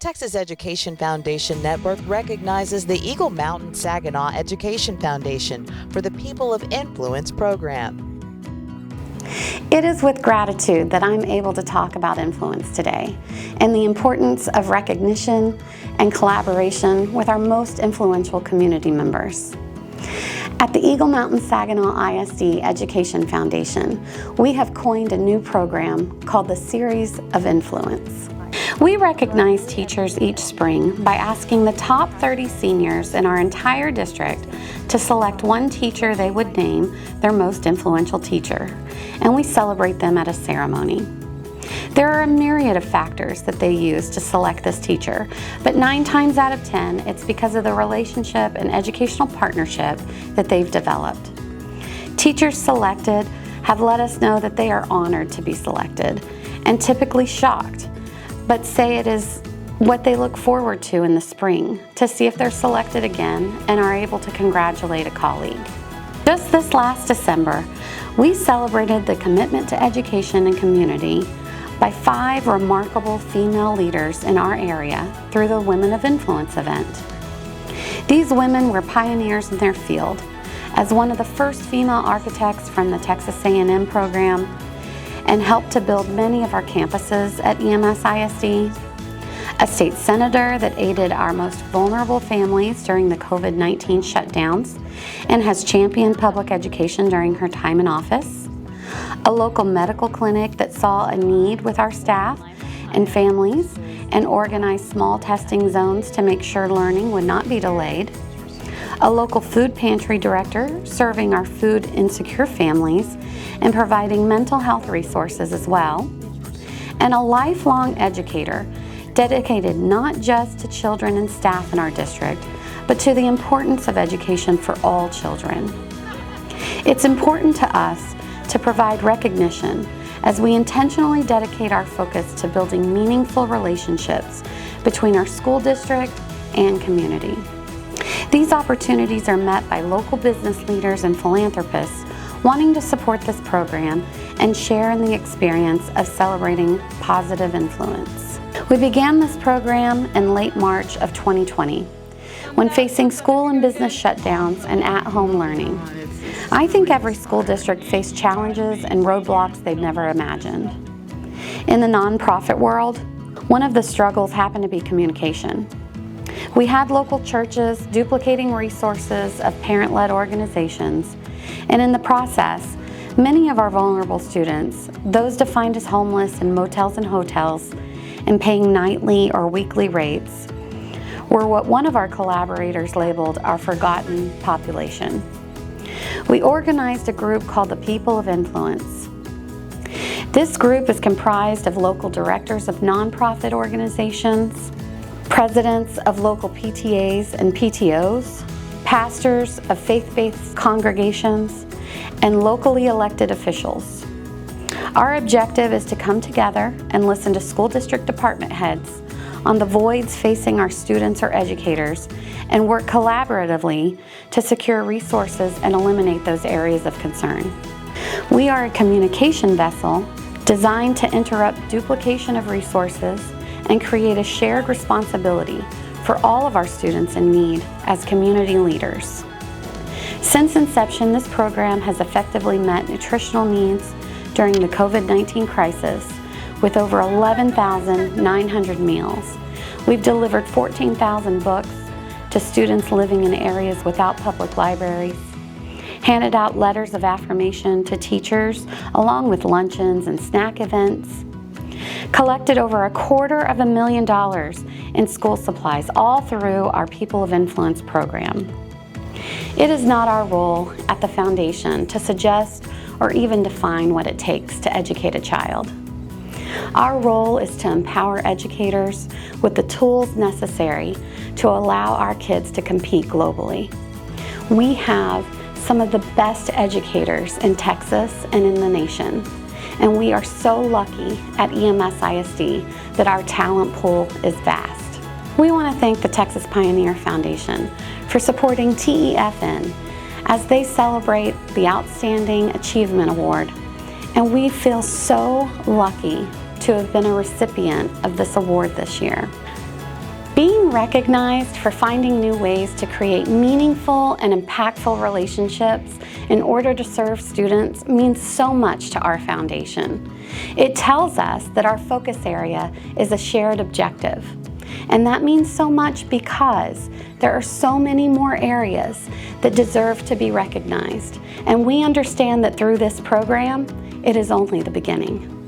Texas Education Foundation Network recognizes the Eagle Mountain-Saginaw Education Foundation for the People of Influence program. It is with gratitude that I'm able to talk about influence today and the importance of recognition and collaboration with our most influential community members. At the Eagle Mountain-Saginaw ISD Education Foundation, we have coined a new program called the Series of Influence. We recognize teachers each spring by asking the top 30 seniors in our entire district to select one teacher they would name their most influential teacher, and we celebrate them at a ceremony. There are a myriad of factors that they use to select this teacher, but 9 times out of 10, it's because of the relationship and educational partnership that they've developed. Teachers selected have let us know that they are honored to be selected and typically shocked, but say it is what they look forward to in the spring to see if they're selected again and are able to congratulate a colleague. Just this last December, we celebrated the commitment to education and community by 5 remarkable female leaders in our area through the Women of Influence event. These women were pioneers in their field. As one of the first female architects from the Texas A&M program, and helped to build many of our campuses at EMS ISD, a state senator that aided our most vulnerable families during the COVID-19 shutdowns and has championed public education during her time in office, a local medical clinic that saw a need with our staff and families and organized small testing zones to make sure learning would not be delayed, a local food pantry director serving our food insecure families and providing mental health resources as well, and a lifelong educator dedicated not just to children and staff in our district, but to the importance of education for all children. It's important to us to provide recognition as we intentionally dedicate our focus to building meaningful relationships between our school district and community. These opportunities are met by local business leaders and philanthropists wanting to support this program and share in the experience of celebrating positive influence. We began this program in late March of 2020, when facing school and business shutdowns and at-home learning. I think every school district faced challenges and roadblocks they've never imagined. In the nonprofit world, one of the struggles happened to be communication. We had local churches duplicating resources of parent-led organizations, and in the process, many of our vulnerable students, those defined as homeless in motels and hotels and paying nightly or weekly rates, were what one of our collaborators labeled our forgotten population. We organized a group called the People of Influence. This group is comprised of local directors of nonprofit organizations, presidents of local PTAs and PTOs, pastors of faith-based congregations, and locally elected officials. Our objective is to come together and listen to school district department heads on the voids facing our students or educators and work collaboratively to secure resources and eliminate those areas of concern. We are a communication vessel designed to interrupt duplication of resources and create a shared responsibility for all of our students in need as community leaders. Since inception, this program has effectively met nutritional needs during the COVID-19 crisis with over 11,900 meals. We've delivered 14,000 books to students living in areas without public libraries, handed out letters of affirmation to teachers along with luncheons and snack events, collected over $250,000 in school supplies, all through our People of Influence program. It is not our role at the foundation to suggest or even define what it takes to educate a child. Our role is to empower educators with the tools necessary to allow our kids to compete globally. We have some of the best educators in Texas and in the nation, and we are so lucky at EMS ISD that our talent pool is vast. We want to thank the Texas Pioneer Foundation for supporting TEFN as they celebrate the Outstanding Achievement Award, and we feel so lucky to have been a recipient of this award this year. Being recognized for finding new ways to create meaningful and impactful relationships in order to serve students means so much to our foundation. It tells us that our focus area is a shared objective. And that means so much because there are so many more areas that deserve to be recognized. And we understand that through this program, it is only the beginning.